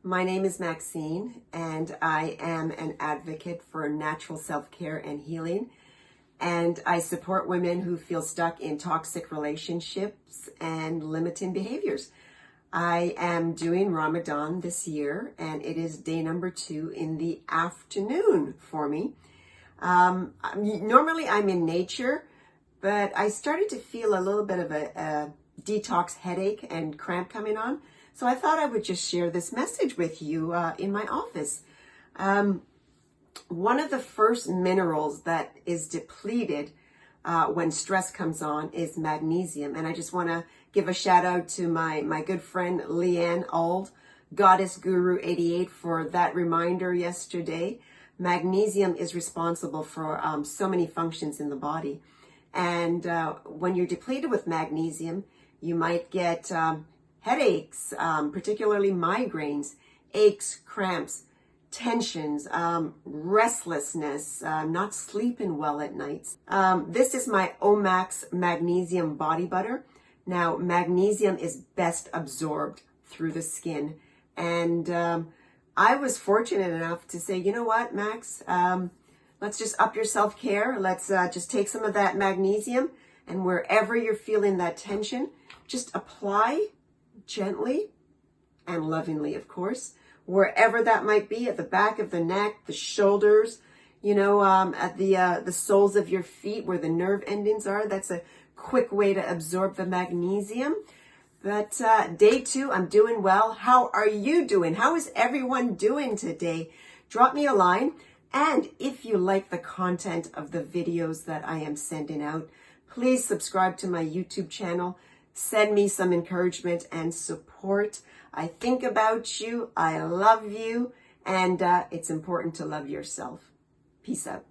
My name is Maxine, and I am an advocate for natural self-care and healing. And I support women who feel stuck in toxic relationships and limiting behaviors. I am doing Ramadan this year, and it is day number 2 in the afternoon for me. Normally I'm in nature, but I started to feel a little bit of a detox headache and cramp coming on. So I thought I would just share this message with you in my office. One of the first minerals that is depleted when stress comes on is magnesium. And I just want to give a shout out to my good friend Leanne Auld, Goddess Guru 88, for that reminder yesterday. Magnesium is responsible for so many functions in the body. And when you're depleted with magnesium, you might get headaches, particularly migraines, aches, cramps, tensions, restlessness, not sleeping well at nights. This is my Omax Magnesium Body Butter. Now, magnesium is best absorbed through the skin. And I was fortunate enough to say, you know what, Max, let's just up your self-care. Let's just take some of that magnesium, and wherever you're feeling that tension, just apply gently and lovingly, of course, wherever that might be, at the back of the neck, the shoulders, at the soles of your feet where the nerve endings are. That's a quick way to absorb the magnesium. But day 2, I'm doing well. How are you doing? How is everyone doing today? Drop me a line. And if you like the content of the videos that I am sending out, please subscribe to my YouTube channel. Send me some encouragement and support. I think about you. I love you. And it's important to love yourself. Peace out.